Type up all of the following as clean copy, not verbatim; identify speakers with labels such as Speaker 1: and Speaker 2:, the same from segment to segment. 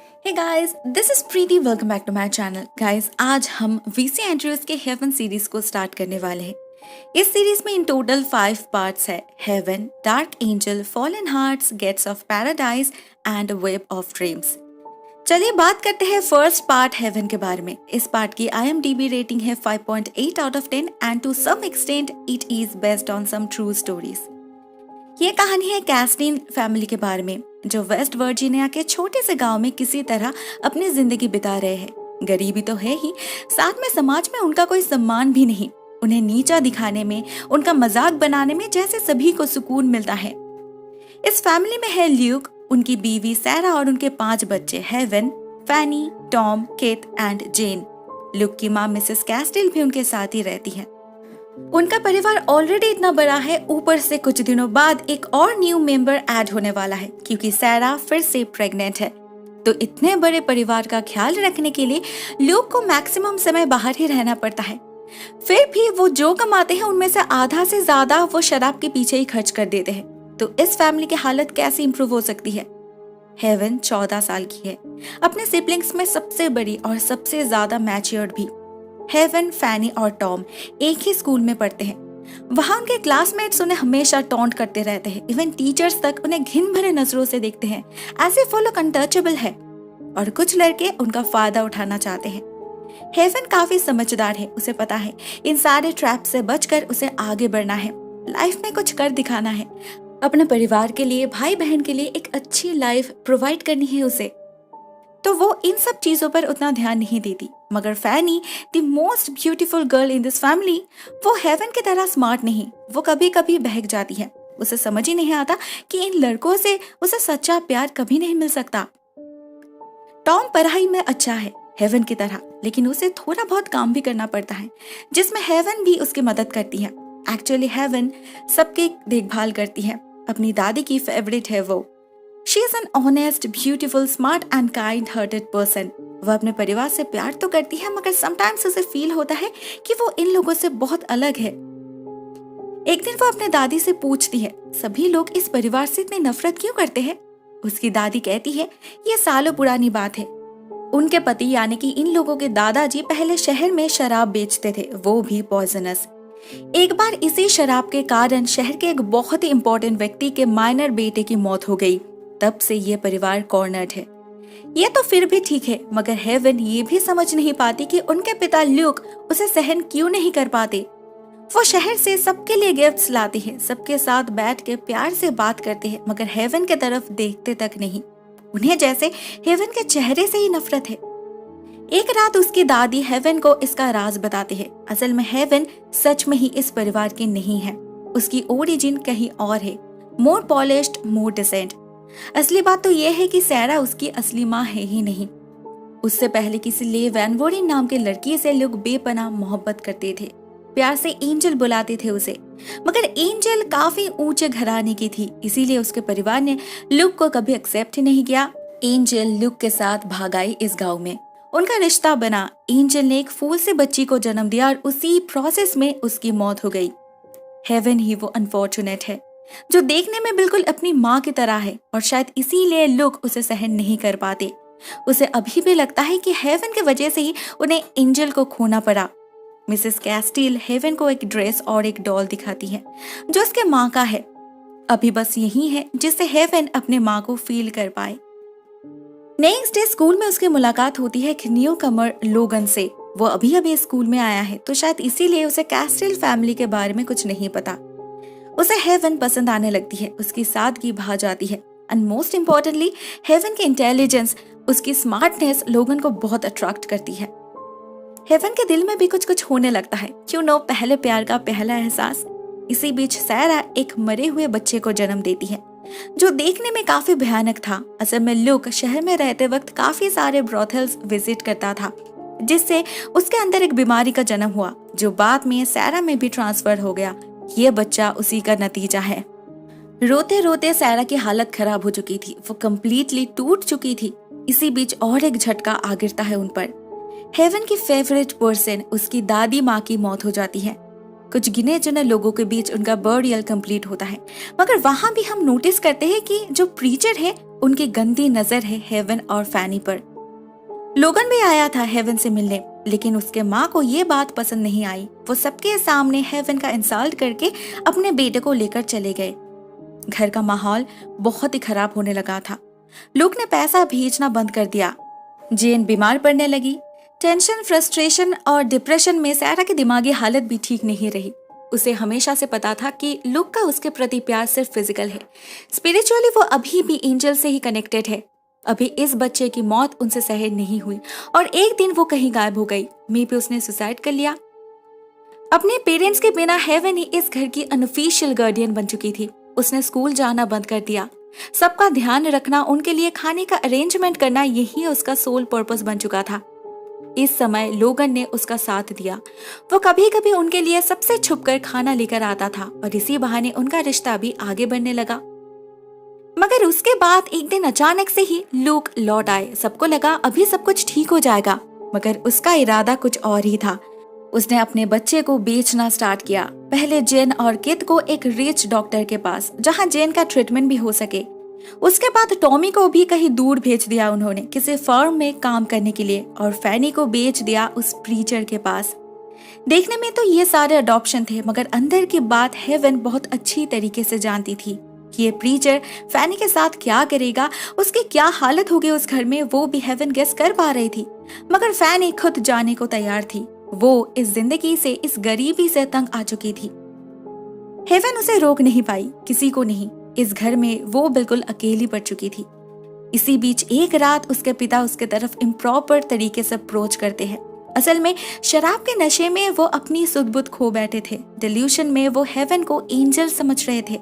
Speaker 1: Hey guys, this is Preeti. Welcome back to my channel. Guys, आज हम VC Andrews के Heaven series को start करने वाले हैं। इस सीरीज में इन टोटल 5 पार्ट्स है। Heaven, Dark Angel, Fallen Hearts, Gates of Paradise and Web of Dreams. चलिए बात करते हैं फर्स्ट पार्ट हेवन के बारे में। इस पार्ट की IMDb रेटिंग है 5.8 out of 10 and to some extent it is based on some true stories. ये कहानी है कैस्टिन फैमिली के बारे में, जो वेस्ट वर्जीनिया के छोटे से गांव में किसी तरह अपनी जिंदगी बिता रहे हैं। गरीबी तो है ही, साथ में समाज में उनका कोई सम्मान भी नहीं। उन्हें नीचा दिखाने में, उनका मजाक बनाने में जैसे सभी को सुकून मिलता है। इस फैमिली में है ल्यूक, उनकी बीवी सैरा और उनके 5 बच्चे Heaven, Fanny, Tom, Keith and Jane. Luke की माँ मिसेस कैस्टिल भी उनके साथ ही रहती है। उनका परिवार ऑलरेडी इतना बड़ा है, ऊपर से कुछ दिनों बाद एक और न्यू मेंबर ऐड होने वाला है क्योंकि सैरा फिर से प्रेग्नेंट है। तो इतने बड़े परिवार का ख्याल रखने के लिए ल्यूक को मैक्सिमम समय बाहर ही रहना पड़ता है। फिर भी वो जो कमाते हैं उनमें से आधा से ज्यादा वो शराब के पीछे ही खर्च कर देते हैं। तो इस फैमिली की हालत कैसे इंप्रूव हो सकती है। हेवन 14 साल की है, अपने सिबलिंग्स में सबसे बड़ी और सबसे ज्यादा मैच्योर्ड भी। हेवन, फैनी और टॉम एक ही स्कूल में पढ़ते हैं। वहाँ उनके क्लासमेट्स उन्हें हमेशा टॉन्ट करते रहते हैं। इवन टीचर्स तक उन्हें घिन भरे नजरों से देखते हैं, ऐसे वो लोग अनटचेबल है। और कुछ लड़के उनका फायदा उठाना चाहते हैं। हेवन काफी समझदार है, उसे पता है इन सारे ट्रैप से बचकर उसे आगे बढ़ना है, लाइफ में कुछ कर दिखाना है, अपने परिवार के लिए, भाई बहन के लिए एक अच्छी लाइफ प्रोवाइड करनी है उसे। तो वो इन सब चीजों पर उतना ध्यान नहीं देती। मगर Fanny, the most beautiful girl in this family, वो हेवन की तरह स्मार्ट नहीं। वो कभी कभी बहक जाती है। उसे समझ ही नहीं आता कि इन लड़कों से उसे सच्चा प्यार कभी नहीं मिल सकता। टॉम पढ़ाई में अच्छा है हेवन की तरह, लेकिन उसे थोड़ा बहुत काम भी करना पड़ता है, जिसमें हेवन भी उसकी मदद करती है। एक्चुअली हेवन सबकी देखभाल करती है, अपनी दादी की फेवरेट है वो। She is an honest, beautiful, smart and kind-hearted person. वह अपने परिवार से प्यार तो करती है, मगर sometimes उसे फील होता है कि वो इन लोगों से बहुत अलग है। एक दिन वो अपने दादी से पूछती है, सभी लोग इस परिवार से इतनी नफरत क्यों करते हैं? उसकी दादी कहती है, ये सालों पुरानी बात है। उनके पति यानी कि इन लोगों के दादाजी पहले शहर में शराब बेचते थे, वो भी पॉइजनस। एक बार इसी शराब के कारण शहर के एक बहुत ही इम्पोर्टेंट व्यक्ति के माइनर बेटे की मौत हो गई। तब से ये परिवार कॉर्नर्ड है। ये तो फिर भी ठीक है, मगर हेवन ये भी समझ नहीं पाती कि उनके पिता ल्यूक उसे सहन क्यों नहीं कर पाते। वो शहर से सबके लिए गिफ्ट्स लाते हैं, सबके साथ बैठ के प्यार से बात करते हैं, मगर हेवन के तरफ देखते तक नहीं। उन्हें जैसे हेवन के चेहरे से ही नफरत है। एक रात उसकी दादी हेवन को इसका राज बताते हैं। असल में हेवन सच में ही इस परिवार की नहीं है। उसकी ओरिजिन कहीं और है, मोर पॉलिश्ड, मोर डिसेंट। असली बात तो यह है कि सैरा उसकी असली माँ है ही नहीं। उससे पहले किसी ले वैन वोरिन नाम के लड़की से लोग बेपनाह मोहब्बत करते थे, प्यार से एंजल बुलाते थे उसे। मगर एंजल काफी ऊंचे घराने की थी, इसीलिए उसके परिवार ने लुक को कभी एक्सेप्ट ही नहीं किया। एंजल लुक के साथ भाग आई इस गाँव में, उनका रिश्ता बना। एंजल ने एक फूल से बच्ची को जन्म दिया और उसी प्रोसेस में उसकी मौत हो गई। हेवन ही वो अनफॉर्चुनेट है जो देखने में बिल्कुल अपनी माँ की तरह है, और शायद इसीलिए लोग उसे सहन नहीं कर पाते। उसे अभी भी लगता है कि हेवन की वजह से ही उन्हें एंजल को खोना पड़ा। मिसेस कैस्टिल हेवन को एक ड्रेस और एक डॉल दिखाती है जो उसके माँ का है। अभी बस यही है जिससे हेवन अपने माँ को फील कर पाए। नेक्स्ट डे स्कूल में उसकी मुलाकात होती है एक न्यू कमर लोगन से। वो अभी अभी स्कूल में आया है, तो शायद इसीलिए उसे कैस्टिल फैमिली के बारे में कुछ नहीं पता। उसे हेवन पसंद आने लगती है, उसकी सादगी भा जाती है, एंड मोस्ट इम्पोर्टेंटली हेवन की इंटेलिजेंस, उसकी स्मार्टनेस लोगन को बहुत अट्रैक्ट करती है। हेवन के दिल में भी कुछ कुछ होने लगता है, क्यों नो, पहले प्यार का पहला एहसास। इसी बीच सैरा एक मरे हुए बच्चे को जन्म देती है जो देखने में काफी भयानक था। असल में लुक शहर में रहते वक्त काफी सारे ब्रोथल्स विजिट करता था, जिससे उसके अंदर एक बीमारी का जन्म हुआ जो बाद में सैरा में भी ट्रांसफर हो गया। ये बच्चा उसी का नतीजा है। रोते रोते सैरा की हालत खराब हो चुकी थी, वो कम्प्लीटली टूट चुकी थी। इसी बीच और एक झटका आ गिरता है उन पर। हेवन की फेवरेट पर्सन, उसकी दादी माँ की मौत हो जाती है। कुछ गिने चुने लोगों के बीच उनका बर्डियल कंप्लीट होता है, मगर वहां भी हम नोटिस करते हैं कि जो प्रीचर है उनकी गंदी नजर है हेवन और फैनी पर। लोगन भी आया था हेवन से मिलने, लेकिन उसके माँ को ये बात पसंद नहीं आई। वो सबके सामने हेवन का इंसल्ट करके अपने बेटे को लेकर चले गए। घर का माहौल बहुत ही खराब होने लगा था। लोग ने पैसा भेजना बंद कर दिया। जेन बीमार पड़ने लगी। टेंशन, फ्रस्ट्रेशन और डिप्रेशन में सारा की दिमागी हालत भी ठीक नहीं रही। उसे हमेशा से पता था कि लुक का उसके प्रति प्यार सिर्फ फिजिकल है, स्पिरिचुअली वो अभी भी एंजल से ही कनेक्टेड है। अभी इस बच्चे की मौत उनसे सहन नहीं हुई और एक दिन वो कहीं गायब हो गई। मे भी उसने सुसाइड कर लिया। अपने पेरेंट्स के बिना हेवन ही इस घर की अनऑफिशियल गार्डियन बन चुकी थी। उसने स्कूल जाना बंद कर दिया। सबका ध्यान रखना, उनके लिए खाने का अरेंजमेंट करना, यही उसका सोल पर्पस बन चुका था। इस समय लोगन ने उसका साथ दिया। वो कभी कभी उनके लिए सबसे छुपकर खाना लेकर आता था और इसी बहाने उनका रिश्ता भी आगे बढ़ने लगा। मगर उसके बाद एक दिन अचानक से ही लूक लौट आए। सबको लगा अभी सब कुछ ठीक हो जाएगा, मगर उसका इरादा कुछ और ही था। उसने अपने बच्चे को बेचना स्टार्ट किया। पहले जेन और कित को एक रिच डॉक्टर के पास, जहां जेन का ट्रीटमेंट भी हो सके। उसके बाद टॉमी को भी कहीं दूर भेज दिया उन्होंने, किसी फर्म में काम करने के लिए, और फैनी को बेच दिया उस प्रीचर के पास। देखने में तो ये सारे अडॉप्शन थे, मगर अंदर की बात हेवन बहुत अच्छी तरीके से जानती थी कि ये प्रीचर फैनी के साथ क्या करेगा, उसकी क्या हालत होगी उस घर में, वो भी हेवन गेस कर पा रही थी। मगर फैनी खुद जाने को तैयार थी। वो इस जिंदगी से, इस गरीबी से तंग आ चुकी थी। हेवन उसे रोक नहीं पाई, किसी को नहीं। इस घर में वो बिल्कुल अकेली पड़ चुकी थी। इसी बीच एक रात उसके पिता उसके तरफ इम्प्रॉपर तरीके से अप्रोच करते हैं। असल में शराब के नशे में वो अपनी सुध-बुध खो बैठे थे। डिल्यूशन में वो हेवन को एंजल समझ रहे थे,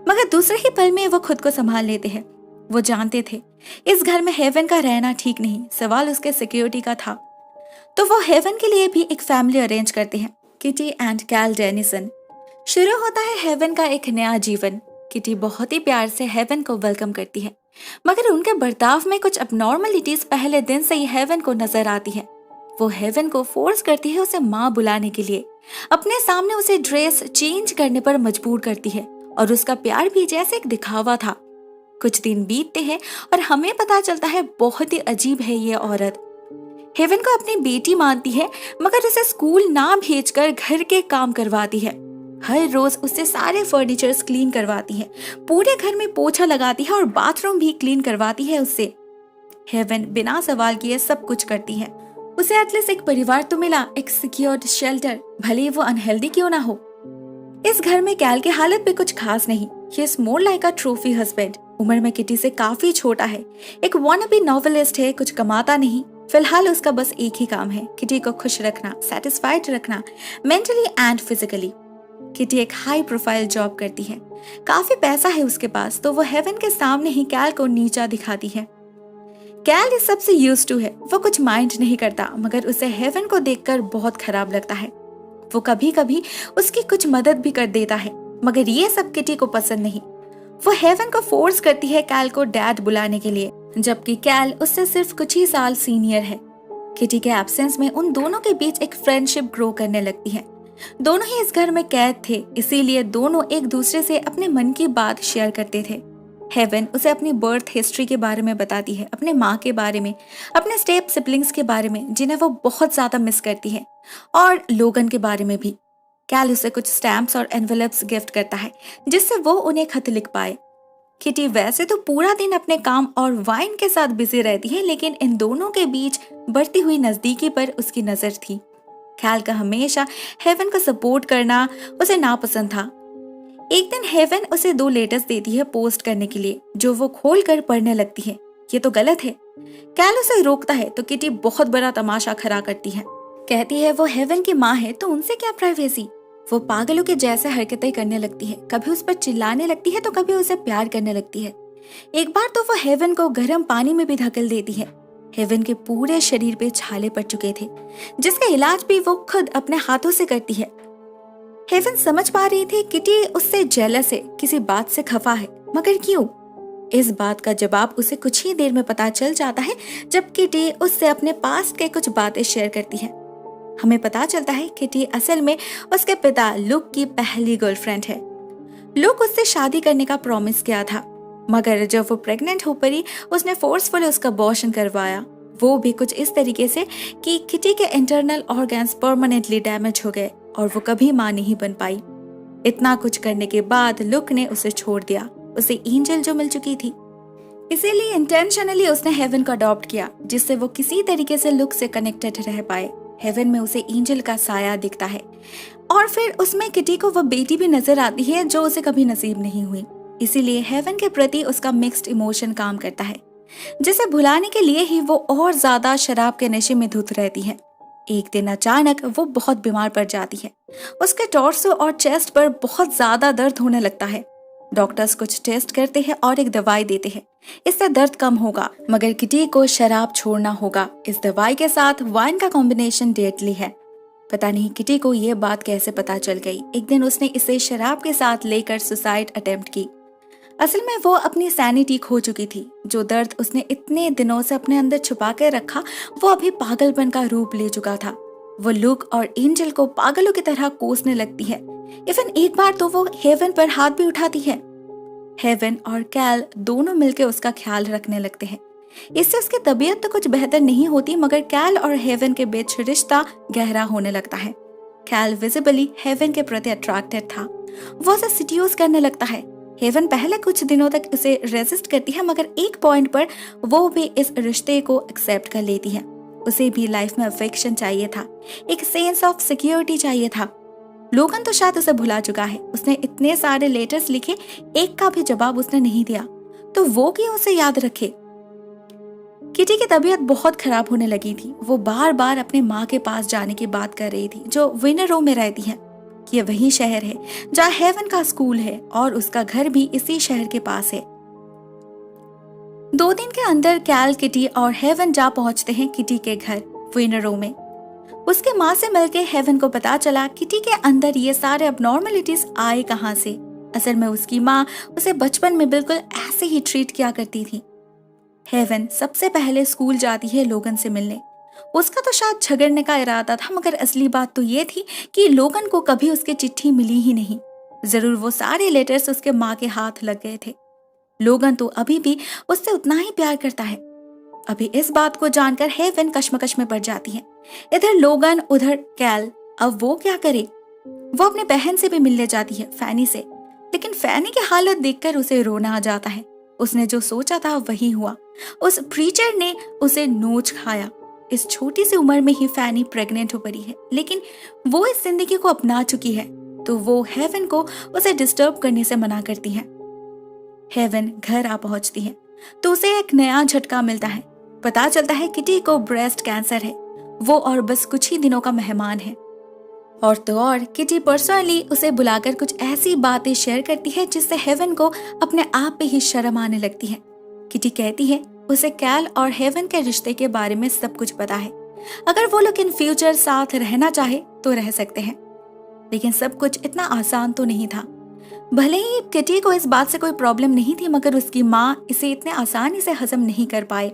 Speaker 1: मगर दूसरे ही पल में वो खुद को संभाल लेते हैं। वो जानते थे इस घर में हेवन का रहना ठीक नहीं, सवाल उसके सिक्योरिटी का था। तो वो हेवन के लिए भी एक फैमिली अरेंज करते हैं, किटी एंड कैल डेनिसन। शुरू होता है हेवन का एक नया जीवन। किटी बहुत ही प्यार से हेवन को वेलकम करती है, मगर उनके बर्ताव में कुछ अबनॉर्मलिटीज पहले दिन से ही हेवन को नजर आती है। वो हेवन को फोर्स करती है उसे माँ बुलाने के लिए, अपने सामने उसे ड्रेस चेंज करने पर मजबूर करती है, और उसका प्यार भी जैसे एक दिखावा था। कुछ दिन बीतते हैं और हमें पता चलता है बहुत ही अजीब है ये औरत। हेवन को अपनी बेटी मानती है, मगर उसे स्कूल ना भेजकर घर के काम करवाती है। हर रोज उससे सारे फर्नीचर्स क्लीन करवाती है, पूरे घर में पोछा लगाती है और बाथरूम भी क्लीन करवाती है उससे। हेवन बिना सवाल किए सब कुछ करती है। उसे एटलीस्ट एक परिवार तो मिला, एक सिक्योर्ड शेल्टर, भले वो अनहेल्दी क्यों ना हो। इस घर में कैल की हालत भी कुछ खास नहीं। He is more like a trophy husband. उम्र में किटी से काफी छोटा है, एक वानाबी नॉवेलिस्ट है, कुछ कमाता नहीं। फिलहाल उसका बस एक ही काम है, किटी को खुश रखना, सेटिस्फाइड रखना, मेंटली एंड फिजिकली। किटी एक हाई प्रोफाइल जॉब करती है, काफी पैसा है उसके पास, तो वो हेवन के सामने ही कैल को नीचा दिखाती है। कैल इस सबसे यूज्ड टू है, वो कुछ माइंड नहीं करता, मगर उसे हेवन को देखकर बहुत खराब लगता है। वो कभी कभी उसकी कुछ मदद भी कर देता है, मगर ये सब किटी को पसंद नहीं। वो हेवन को फोर्स करती है कैल को डैड बुलाने के लिए, जबकि कैल उससे सिर्फ कुछ ही साल सीनियर है। किटी के एब्सेंस में उन दोनों के बीच एक फ्रेंडशिप ग्रो करने लगती है। दोनों ही इस घर में कैद थे, इसीलिए दोनों एक दूसरे से अपने मन की बात शेयर करते थे। हेवन उसे अपनी बर्थ हिस्ट्री के बारे में बताती है, अपने माँ के बारे में, अपने स्टेप सिबलिंग्स के बारे में जिन्हें वो बहुत ज्यादा मिस करती है, और लोगन के बारे में भी। कैल उसे कुछ स्टैम्प्स और एनवेलप्स गिफ्ट करता है, जिससे वो उन्हें खत लिख पाए। किटी वैसे तो पूरा दिन अपने काम और वाइन के साथ बिजी रहती है, लेकिन इन दोनों के बीच बढ़ती हुई नजदीकी पर उसकी नजर थी। कैल का हमेशा हेवन को सपोर्ट करना उसे नापसंद था। एक दिन हेवन उसे 2 लेटर्स देती है पोस्ट करने के लिए, जो वो खोल कर पढ़ने लगती है। ये तो गलत है। कैल उसे रोकता है तो किटी बहुत बड़ा तमाशा खड़ा करती है। कहती है वो हेवन की माँ है तो उनसे क्या प्राइवेसी। वो पागलों के जैसे हरकतें करने लगती है, कभी उस पर चिल्लाने लगती है तो कभी उसे प्यार करने लगती है। एक बार तो वो हेवन को गर्म पानी में भी धकेल देती है। हेवन के पूरे शरीर पे छाले पड़ चुके थे, जिसका इलाज भी वो खुद अपने हाथों से करती है। हेवन समझ पा रही थी किटी उससे जेलस है, किसी बात से खफा है, मगर क्यों? इस बात का जवाब उसे कुछ ही देर में पता चल जाता है, जब किटी उससे अपने पास्ट के कुछ बातें शेयर करती है। हमें पता चलता है किटी असल में उसके पिता लुक की पहली गर्लफ्रेंड है। लुक उससे शादी करने का प्रॉमिस किया था, मगर जब वो प्रेग्नेंट हो पड़ी उसने फोर्सफुली उसका अबॉर्शन करवाया, वो भी कुछ इस तरीके से कि किटी के इंटरनल ऑर्गन्स परमानेंटली डैमेज हो गए और वो कभी मां नहीं बन पाई। इतना कुछ करने के बाद लुक ने उसे छोड़ दिया, उसे एंजल जो मिल चुकी थी। इसीलिए इंटेंशनली उसने हेवन को अडॉप्ट किया, जिससे वो किसी तरीके से लुक से कनेक्टेड रह पाए। हेवन में उसे एंजल का साया दिखता है और फिर उसमें किटी को वो बेटी भी नजर आती है जो उसे कभी नसीब नहीं हुई। इसीलिए हेवन के प्रति उसका मिक्स्ड इमोशन काम करता है, जिसे भुलाने के लिए ही वो और ज्यादा शराब के नशे में धुत रहती है। एक दिन अचानक वो बहुत बीमार पड़ जाती है। उसके टॉर्सो और चेस्ट पर बहुत ज्यादा दर्द होने लगता है। डॉक्टर्स कुछ टेस्ट करते हैं और एक दवाई देते हैं, इससे दर्द कम होगा, मगर किटी को शराब छोड़ना होगा। इस दवाई के साथ वाइन का कॉम्बिनेशन डेडली है। पता नहीं किटी को ये बात कैसे पता चल गई। एक दिन उसने इसे शराब के साथ लेकर सुसाइड अटेम्प्ट की। असल में वो अपनी सैनिटी खो चुकी थी। जो दर्द उसने इतने दिनों से अपने अंदर छुपा कर रखा, वो अभी पागलपन का रूप ले चुका था। वो लुक और एंजल को पागलों की तरह कोसने लगती है। इवन एक बार तो वो हेवन पर हाथ भी उठाती है। हेवन और कैल दोनों मिलकर उसका ख्याल रखने लगते हैं। इससे उसकी तबीयत तो कुछ बेहतर नहीं होती, मगर कैल और हेवन के बीच रिश्ता गहरा होने लगता है। कैल विजिबली हेवन के प्रति अट्रैक्टेड था। वो उसे सिड्यूस करने लगता है। हेवन पहले कुछ दिनों तक उसे रेजिस्ट करती है, मगर एक पॉइंट पर वो भी इस रिश्ते को एक्सेप्ट कर लेती है। उसे भी लाइफ में अफेक्शन चाहिए था, एक सेंस ऑफ सिक्योरिटी चाहिए था। लोगन तो शायद उसे भुला चुका है। उसने इतने सारे लेटर्स लिखे, एक का भी जवाब उसने नहीं दिया, तो वो क्यों उसे याद रखे। किटी की तबीयत बहुत खराब होने लगी थी। वो बार बार अपने माँ के पास जाने की बात कर रही थी, जो विनर रो में रहती है। ये वही शहर है जहाँ हेवन का स्कूल है और उसका घर भी इसी शहर के पास है। 2 दिन के अंदर कैल, किटी और हेवन जा पहुंचते हैं किटी के घर विनर रो में। उसके माँ से मिलके हेवन को पता चला किटी के अंदर ये सारे अबनॉर्मलिटीज आए कहाँ से। असल में उसकी माँ उसे बचपन में बिल्कुल ऐसे ही ट्रीट किया करती थी। हेवन सबसे पहले स्कूल जाती है लोगन से मिलने। उसका तो शायद झगड़ने का इरादा था, मगर असली बात तो ये थी कि लोगन को कभी उसकी चिट्ठी मिली ही नहीं। जरूर वो सारे लेटर्स उसके माँ के हाथ लग गए थे। लोगन तो अभी भी उससे उतना ही प्यार करता है। अभी इस बात को जानकर हेवन कश्मकश में पड़ जाती है। इधर लोगन, उधर कैल। अब वो क्या करे। वो अपने बहन से भी मिलने जाती है, फैनी से, लेकिन फैनी की हालत देखकर उसे रोना आ जाता है। उसने जो सोचा था वही हुआ। उस प्रीचर ने उसे नोच खाया। इस छोटी सी उम्र में ही फैनी प्रेग्नेंट हो पड़ी है, लेकिन वो इस जिंदगी को अपना चुकी है, तो वो हेवन को उसे डिस्टर्ब करने से मना करती है। हेवन घर आ पहुंचती है तो उसे एक नया झटका मिलता है। पता चलता है किटी को ब्रेस्ट कैंसर है। वो और बस कुछ ही दिनों का मेहमान है। और तो और किटी पर्सनली उसे बुलाकर कुछ ऐसी बातें शेयर करती है जिससे हेवन को अपने आप पे ही शर्म आने लगती है। किटी कहती है उसे कैल और हेवन के रिश्ते के बारे में सब कुछ पता है। अगर वो लोग इन फ्यूचर साथ रहना चाहे तो रह सकते हैं, लेकिन सब कुछ इतना आसान तो नहीं था। भले ही किटी को इस बात से कोई प्रॉब्लम नहीं थी, मगर उसकी माँ इसे इतने आसानी से हजम नहीं कर पाए।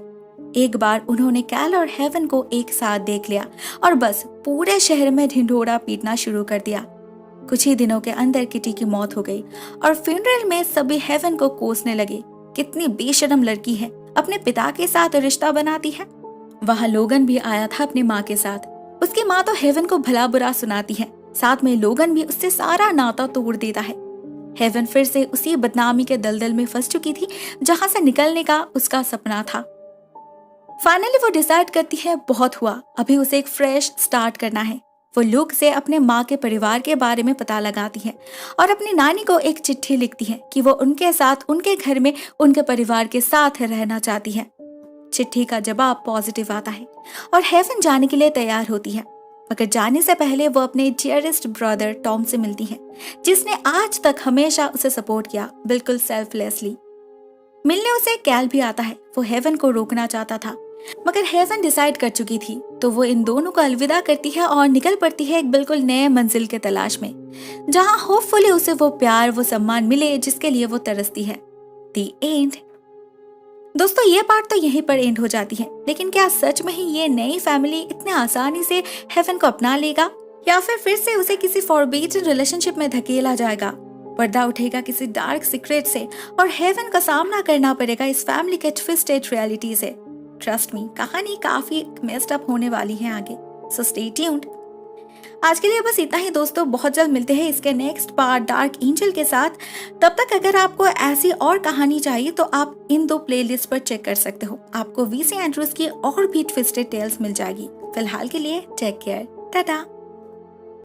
Speaker 1: एक बार उन्होंने कैल और हेवन को एक साथ देख लिया और बस पूरे शहर में ढिंढोरा पीटना शुरू कर दिया। कुछ ही दिनों के अंदर किटी की मौत हो गई और फ्यूनरल में सभी हेवन को कोसने लगे। कितनी बेशर्म लड़की है, अपने पिता के साथ रिश्ता बनाती है। वहाँ लोगन भी आया था अपनी माँ के साथ। उसकी माँ तो हेवन को भला बुरा सुनाती है, साथ में लोगन भी उससे सारा नाता तोड़ देता है। हेवन फिर से उसी बदनामी के दलदल में फंस चुकी थी जहाँ से निकलने का उसका सपना था। फाइनली वो डिसाइड करती है बहुत हुआ, अभी उसे एक फ्रेश स्टार्ट करना है। वो लुक से अपने माँ के परिवार के बारे में पता लगाती है और अपनी नानी को एक चिट्ठी लिखती है कि वो उनके साथ उनके घर में उनके परिवार के साथ रहना चाहती है। चिट्ठी का जवाब पॉजिटिव आता है और हेवन जाने के लिए तैयार होती है, मगर जाने से पहले वो अपने डियरेस्ट ब्रदर टॉम से मिलती है, जिसने आज तक हमेशा उसे सपोर्ट किया, बिल्कुल सेल्फलेसली। मिलने उसे कैल भी आता है। वो हेवन को रोकना चाहता था, मगर हेवन डिसाइड कर चुकी थी, तो वो इन दोनों को अलविदा करती है और निकल पड़ती है एक बिल्कुल नए मंजिल के तलाश में, जहां होपफुली उसे वो प्यार, वो सम्मान मिले जिसके लिए वो तरसती है। The end. दोस्तों ये पार्ट तो यहीं पर एंड हो जाती है, लेकिन क्या सच में ही ये नई फैमिली इतने आसानी से हेवन को अपना लेगा, या फिर से उसे किसी फॉरबिडन रिलेशनशिप में धकेला जाएगा? पर्दा उठेगा किसी डार्क सीक्रेट से और हेवन का सामना करना पड़ेगा इस फैमिली के ट्विस्टेड रियलिटी से। ट्रस्ट मी, कहानी काफी मेस्ड अप होने वाली है आगे, सो स्टे ट्यून्ड। आज के लिए बस इतना ही दोस्तों, बहुत जल्द मिलते हैं इसके नेक्स्ट पार्ट डार्क एंजल के साथ। तब तक अगर आपको ऐसी और कहानी चाहिए तो आप इन 2 प्लेलिस्ट पर चेक कर सकते हो, आपको वीसी एंड्रूज की और भी ट्विस्टेड टेल्स मिल जाएगी। फिलहाल के लिए टेक केयर, टाटा।